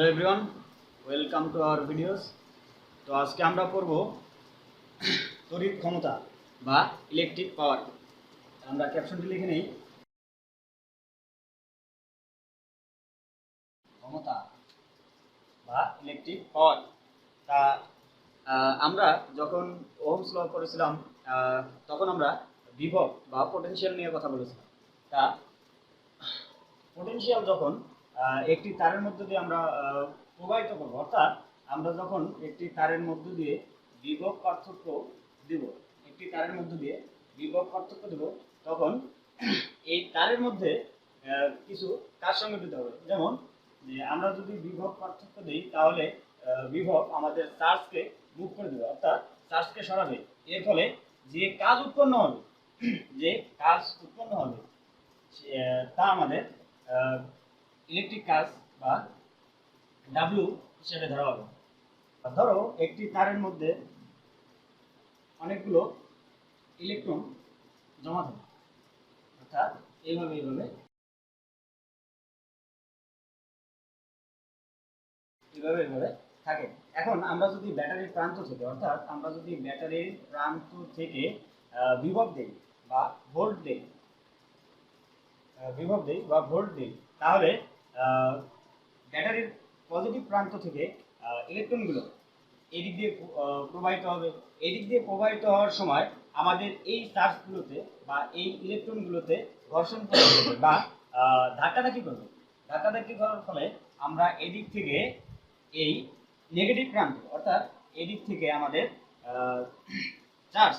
Everyone welcome to our videos. तो आज के আমরা পড়ব তড়িৎ ক্ষমতা বা ইলেকট্রিক পাওয়ার। আমরা ক্যাপশনটি লিখে নেই ক্ষমতা বা ইলেকট্রিক পাওয়ার। তা আমরা যখন ওহমস ল পড়েছিলাম তখন আমরা বিভব বা পোটেনশিয়াল নিয়ে কথা বলেছিলাম। তা পোটেনশিয়াল যখন একটি তারের মধ্য দিয়ে আমরা প্রবাহিত করব, অর্থাৎ আমরা যখন একটি তারের মধ্য দিয়ে বিভব পার্থক্য দিব, একটি তারের মধ্য দিয়ে বিভব পার্থক্য দেব, তখন এই তারের মধ্যে কিছু কাজ সংঘটিত হবে। যেমন যে আমরা যদি বিভব পার্থক্য দিই তাহলে বিভব আমাদের চার্জকে মুভ করে দেবে, অর্থাৎ চার্জকে সরাবে। এর ফলে যে কাজ উৎপন্ন হবে তা আমাদের ইলেকট্রিক কাজ বা ডাব্লিউ হিসেবে ধরা হবে। ধরো একটি তারের মধ্যে অনেকগুলো ইলেকট্রন জমা থাকে, অর্থাৎ এইভাবে থাকে। এখন আমরা যদি ব্যাটারির প্রান্ত থেকে, অর্থাৎ আমরা যদি ব্যাটারির প্রান্ত থেকে বিভব দেই বা ভোল্ট দেই, তাহলে ব্যাটারির পজিটিভ প্রান্ত থেকে ইলেকট্রনগুলো এদিক দিয়ে প্রবাহিত হবে। এদিক দিয়ে প্রবাহিত হওয়ার সময় আমাদের এই চার্জগুলোতে বা এই ইলেকট্রনগুলোতে ঘর্ষণ করবে বা ধাক্কাধাক্কি করার ফলে আমরা এদিক থেকে এই নেগেটিভ প্রান্তে, অর্থাৎ এদিক থেকে আমাদের চার্জ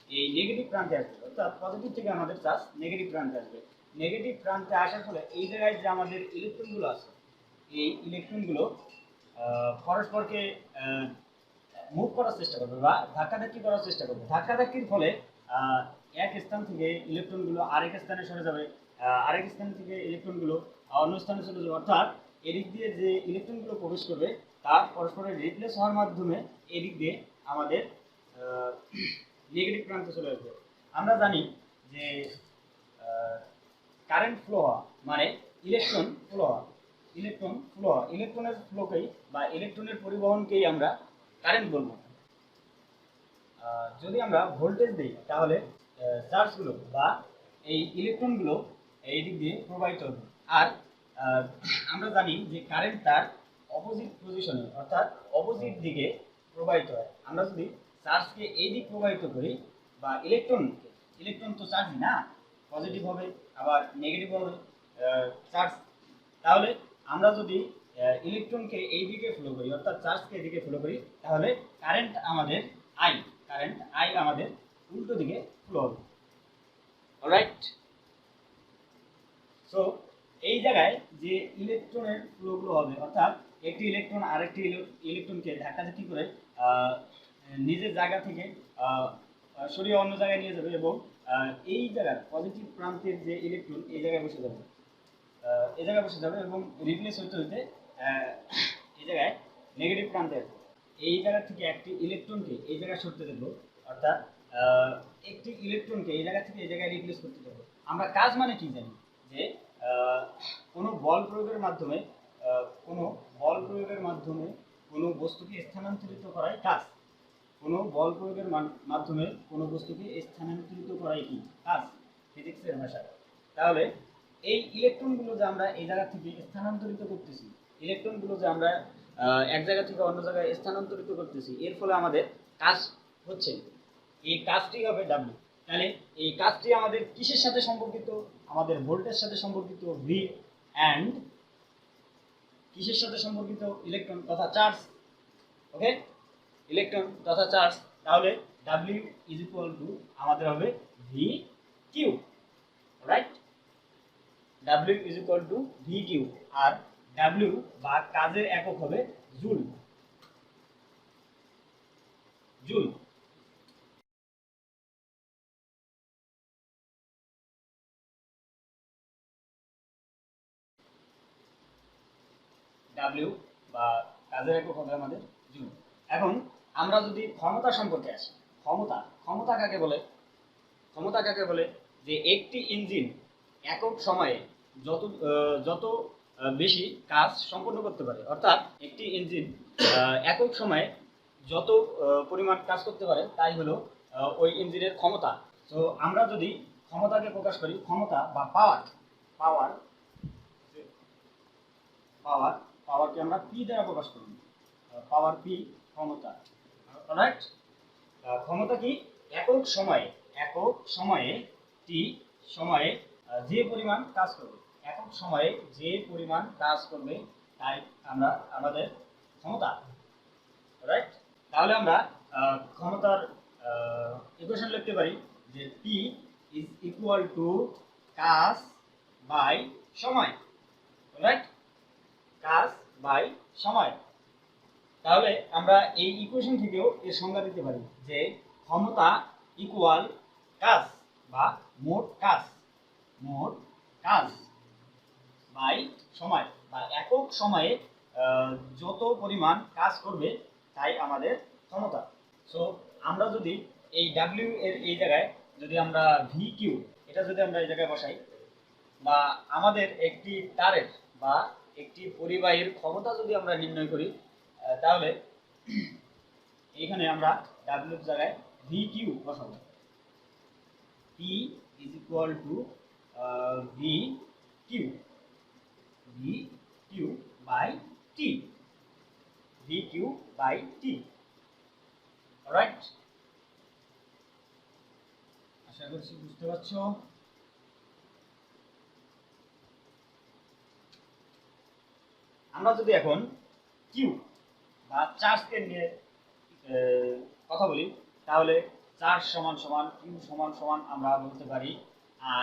এই নেগেটিভ প্রান্তে আসবে, অর্থাৎ পজিটিভ থেকে আমাদের চার্জ নেগেটিভ প্রান্তে আসবে। নেগেটিভ প্রান্তে আসার ফলে এই জায়গায় যে আমাদের ইলেকট্রনগুলো আছে, এই ইলেকট্রনগুলো পরস্পরকে মুভ করার চেষ্টা করবে বা ধাক্কাধাক্কি করার চেষ্টা করবে। ধাক্কাধাক্কির ফলে এক স্থান থেকে ইলেকট্রনগুলো আরেক স্থানে সরে যাবে, আরেক স্থান থেকে ইলেকট্রনগুলো অন্য স্থানে চলে যাবে, অর্থাৎ এদিক দিয়ে যে ইলেকট্রনগুলো প্রবেশ করবে তা পরস্পরের রিপ্লেস হওয়ার মাধ্যমে এদিক দিয়ে আমাদের নেগেটিভ প্রান্তে চলে আসবে। আমরা জানি যে কারেন্ট ফ্লো হওয়া মানে ইলেকট্রন ফ্লো হওয়া। ইলেকট্রনের ফ্লোকেই বা ইলেকট্রনের পরিবহনকেই আমরা কারেন্ট বলবো। যদি আমরা ভোল্টেজ দিই তাহলে চার্জগুলো বা এই ইলেকট্রনগুলো এই দিক দিয়ে প্রবাহিত হবে। আর আমরা জানি যে কারেন্ট তার অপোজিট পজিশনে, অর্থাৎ অপোজিট দিকে প্রবাহিত হয়। আমরা যদি চার্জকে এই দিক প্রবাহিত করি বা ইলেকট্রন তো চার্জই না, পজিটিভ হবে আবার নেগেটিভ হবে চার্জ, তাহলে আমরা যদি ইলেকট্রনকে এই দিকে ফ্লো করি, অর্থাৎ চার্জকে এদিকে ফ্লো করি, তাহলে কারেন্ট আই আমাদের উল্টো দিকে ফ্লো হবে। অলরাইট, সো এই জায়গায় যে ইলেকট্রনের ফ্লোগুলো হবে, অর্থাৎ একটি ইলেকট্রন আরেকটি ইলেকট্রনকে ধাক্কাধাক্কি করে নিজের জায়গা থেকে সরিয়ে অন্য জায়গায় নিয়ে যাবে এবং এই জায়গার পজিটিভ প্রান্তের যে ইলেকট্রন এই জায়গায় বসে যাবে এবং রিপ্লেস হইতে এই জায়গায় নেগেটিভ প্রান্তে আসবে। এই জায়গা থেকে একটি ইলেকট্রনকে এই জায়গায় সরতে দেবো, অর্থাৎ একটি ইলেকট্রনকে এই জায়গা থেকে এই জায়গায় রিপ্লেস করতে দেবো। আমরা কাজ মানে কি জানি যে কোনো বল প্রয়োগের মাধ্যমে কোনো বস্তুকে স্থানান্তরিত করাই কাজ। কোনো বল প্রয়োগের মাধ্যমে কোনো বস্তুকে স্থানান্তরিত করাই কি কাজ ফিজিক্সের ভাষায়। তাহলে এই ইলেকট্রনগুলো যে আমরা এই জায়গা থেকে স্থানান্তরিত করতেছি, এক জায়গা থেকে অন্য জায়গায় স্থানান্তরিত করতেছি, এর ফলে আমাদের কাজ হচ্ছে, এই কাজটি হবে ডাব্লিউ। তাহলে এই কাজটি আমাদের কিসের সাথে সম্পর্কিত? আমাদের ভোল্টের সাথে সম্পর্কিত ভি, অ্যান্ড কিসের সাথে সম্পর্কিত? ইলেকট্রন তথা চার্জ। ওকে, ইলেকট্রন তথা চার্জ। তাহলে ডাব্লিউ ইজ ইকুয়াল টু আমাদের হবে V Q. Right, W is equal to V Q. আর ডাব্লিউ বা কাজের একক হবে জুল। ডাব্লিউ বা কাজের একক হবে আমাদের জুল। এখন আমরা যদি ক্ষমতা সম্পর্কে আসি, ক্ষমতা কাকে বলে? যে একটি ইঞ্জিন একক সময়ে যত বেশি কাজ সম্পন্ন করতে পারে। অর্থাৎ একটি ইঞ্জিন একক সময়ে যত পরিমাণ কাজ করতে পারে তাই হলো ওই ইঞ্জিনের ক্ষমতা। তো আমরা যদি ক্ষমতাকে প্রকাশ করি, ক্ষমতা বা পাওয়ার, পাওয়ার পাওয়ার পাওয়ারকে আমরা পি দ্বারা প্রকাশ করি। পাওয়ার পি ক্ষমতা, রাইট। ক্ষমতা কি? একক সময়ে টি সময়ে যে পরিমাণ কাজ করবে, একক সময়ে যে পরিমাণ কাজ করবে তাই আমরা আমাদের ক্ষমতা, রাইট। তাহলে আমরা ক্ষমতার ইকুয়েশন লিখতে পারি যে পি ইজ ইকুয়াল টু কাজ বাই সময়, রাইট, কাজ বাই সময়। তাহলে আমরা এই ইকুয়েশন থেকেও এর সংজ্ঞা দিতে পারি যে ক্ষমতা ইকুয়াল কাজ বা মোট কাজ বাই সময়, বা একক সময়ে যত পরিমাণ কাজ করবে তাই আমাদের ক্ষমতা। সো আমরা যদি এই ডাব্লিউ এর এই জায়গায় যদি আমরা ভি কিউ এটা যদি আমরা এই জায়গায় বসাই, বা আমাদের একটি তারের বা একটি পরিবাহীর ক্ষমতা যদি আমরা নির্ণয় করি, তাহলে এখানে আমরা ডাব্লিউ এর জায়গায় ভি কিউ বসাবো। P is equal to V Q, V Q by T, V Q by T, right. আশা করছি বুঝতে পারছো। আমরা যদি এখন কিউ বা চার্জকে নিয়ে কথা বলি, তাহলে চার্জ সমান সমান কিউ সমান সমান আমরা বলতে পারি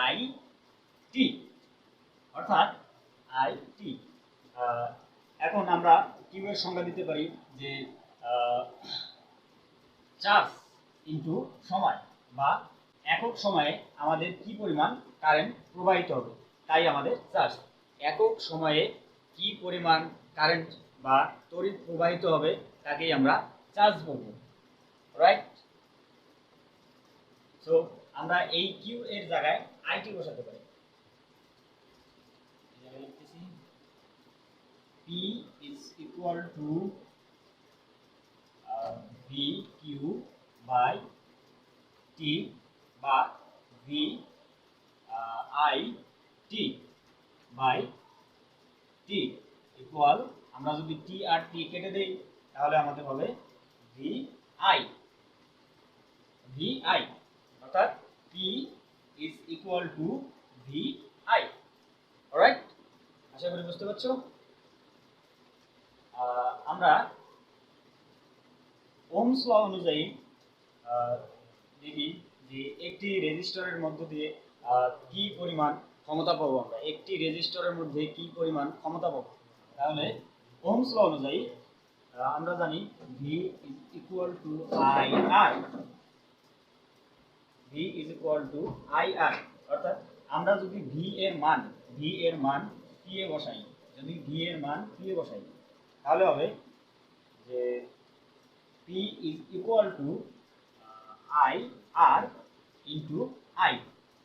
আই টি, অর্থাৎ আই টি। এখন আমরা কিউ এর সংজ্ঞা দিতে পারি যে চার্জ ইনটু সময়, বা একক সময়ে আমাদের কি পরিমাণ কারেন্ট প্রবাহিত হবে তাই আমাদের চার্জ। একক সময়ে কি পরিমাণ কারেন্ট বা তড়িৎ প্রবাহিত হবে তাকেই আমরা চার্জ বলবো, রাইট। সো আমরা এই কিউ এর জায়গায় আইটি বসাতে পারি। P is equal to V Q by T বা V I T by T equal, আমরা যদি T আর T কেটে দেই তাহলে আমাদের হবে VI, অর্থাৎ P is equal to VI, alright. আশা করি বুঝতে পারছো। আমরা ওহমস ল অনুযায়ী দেখি যে একটি রেজিস্টরের মধ্য দিয়ে কি পরিমাণ ক্ষমতা পাবো, আমরা একটি রেজিস্টরের মধ্যে কি পরিমাণ ক্ষমতা পাবো। তাহলে ওহমস ল অনুযায়ী আমরা জানি V is equal to IR, V is equal to IR, অর্থাৎ আমরা যদি V এর মান P এ বসাই, যদি V এর মান P এ বসাই তাহলে হবে যে P is equal to IR into I,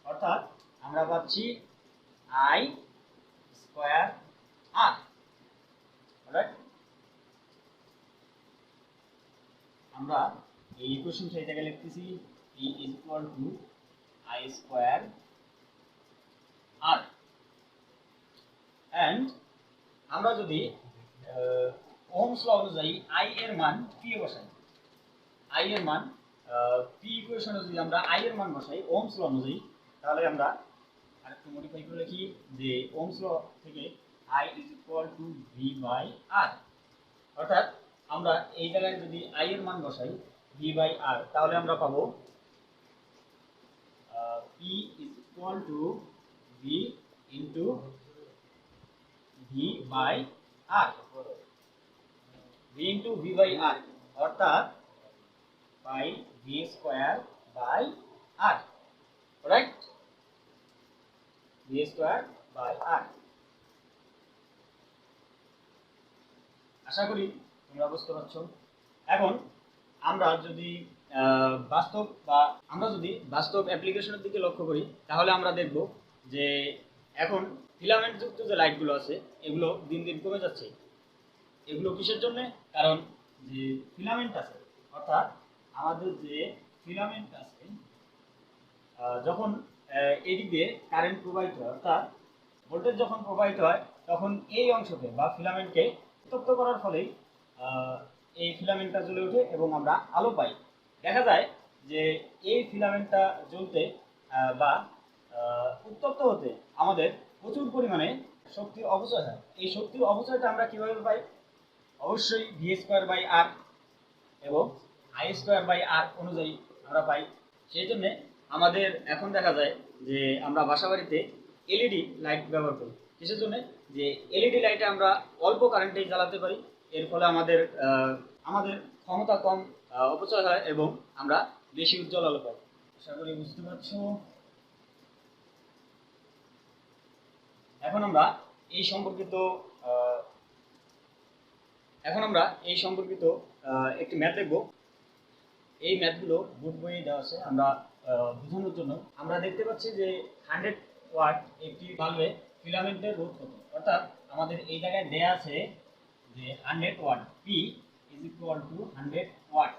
অর্থাৎ আমরা পাচ্ছি I স্কয়ার R, রাইট। আমরা এই ইকুয়েশনটা এই জায়গায় লিখতেছি P is equal to I square R, and আমরা যদি ওহমস ল অনুযায়ী I এর মান P এ বসাই, I এর মান P ইকুয়েশনে যদি আমরা I এর মান বসাই ওহমস ল অনুযায়ী, তাহলে আমরা আরেকটু মডিফাই করে লিখি যে ওহমস ল থেকে I is equal to V by R, অর্থাৎ আমরা এই জায়গায় যদি I এর মান বসাই V by R তাহলে আমরা পাবো P is equal to V into V by R, V into V by R, অর্থাৎ by V square by R, right, V square by R। আশা করি তোমরা বুঝতে পারছো। এখন আমরা যদি বাস্তব অ্যাপ্লিকেশনের দিকে লক্ষ্য করি তাহলে আমরা দেখব যে এখন ফিলামেন্ট যুক্ত যে লাইটগুলো আছে এগুলো দিন দিন কমে যাচ্ছে। এগুলো কিসের জন্য? কারণ যে ফিলামেন্ট আছে, অর্থাৎ আমাদের যে ফিলামেন্ট আছে, যখন এদিক দিয়ে কারেন্ট প্রবাহিত হয়, অর্থাৎ ভোল্টেজ যখন প্রবাহিত হয়, তখন এই অংশকে বা ফিলামেন্টকে উত্তপ্ত করার ফলেই এই ফিলামেন্টটা জ্বলে ওঠে এবং আমরা আলো পাই। দেখা যায় যে এই ফিলামেন্টটা জ্বলতে বা উত্তপ্ত হতে আমাদের প্রচুর পরিমাণে শক্তির অপচয় হয়। এই শক্তির অপচয়টা আমরা কিভাবে পাই? অবশ্যই v²/r এবং i²/r অনুযায়ী আমরা পাই। সেই জন্যে আমাদের এখন দেখা যায় যে আমরা বাসাবাড়িতে এলইডি লাইট ব্যবহার করি। কিসের জন্য? যে এলইডি লাইটে আমরা অল্প কারেন্টেই জ্বালাতে পারি। এর ফলে আমাদের ক্ষমতা কম অপচয় হয় এবং আমরা বেশি উজ্জ্বল আলো পাই। আশা করি বুঝতে পারছো। এখন আমরা এই সম্পর্কিত একটি ম্যাথ দেখব। এই ম্যাথগুলো বোর্ড বইয়ে দেওয়া আছে। আমরা বোঝানোর জন্য আমরা দেখতে পাচ্ছি যে 100 ওয়াট একটি বাল্বে ফিলামেন্টের রোধ কত, অর্থাৎ আমাদের এই জায়গায় দেয়া আছে যে 100 ওয়াট, P = 100 ওয়াট।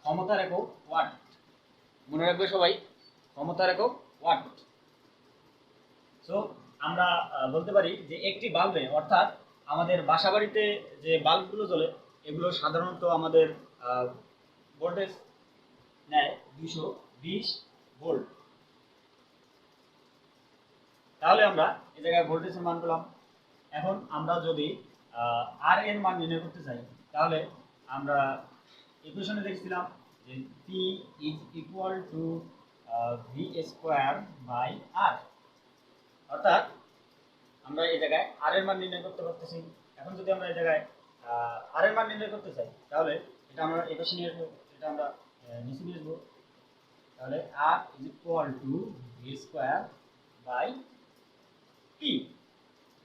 ক্ষমতার একক ওয়াট, মনে রাখবে সবাই, ক্ষমতার একক ওয়াট। সো আমরা বলতে পারি যে একটি বাল্বে, অর্থাৎ আমাদের বাসাবাড়িতে যে বাল্বগুলো জ্বলে এগুলো সাধারণত আমাদের ভোল্টেজ নেয় 220 ভোল্ট। তাহলে আমরা এই জায়গায় ভোল্টেজের মান পেলাম। এখন আমরা যদি আর এর মান নির্ণয় করতে চাই, তাহলে আমরা ইকুয়েশনে দেখছিলাম যে P = v²/r, অর্থাৎ আমরা এই জায়গায় আর এর মান নির্ণয় করতে পারতেছি। এখন যদি আমরা এই জায়গায় আর এর মান নির্ণয় করতে চাই, তাহলে এটা আমরা এই পাশে নিয়ে আসবো, এটা আমরা নিচে নিয়ে আসবো। তাহলে r = v²/p,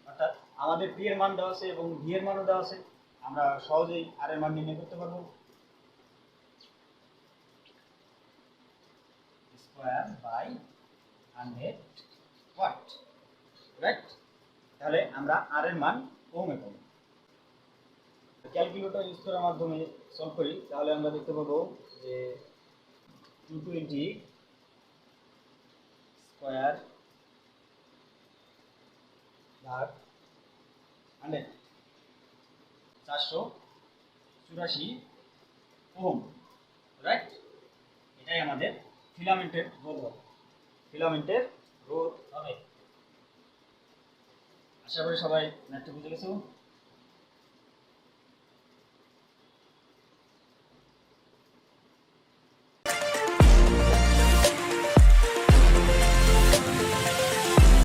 অর্থাৎ আমাদের p এর মান দেওয়া আছে এবং v এর মানও দেওয়া আছে। আমরা সহজেই r এর মান নির্ণয় করতে পারবো। ²/100 ওয়াট, রাইট? তাহলে আমরা r এর মান ওহমে পাবো। ক্যালকুলেটর ইউজ করার মাধ্যমে সলভ করি, তাহলে আমরা দেখতে পাবো যে 220 স্কয়ার ভাগ 100, 484 ওহম, রাইট? এটাই আমাদের ফিলামেন্টের রোধ হবে। আশা করি সবাই ম্যাথটা বুঝে গেছো।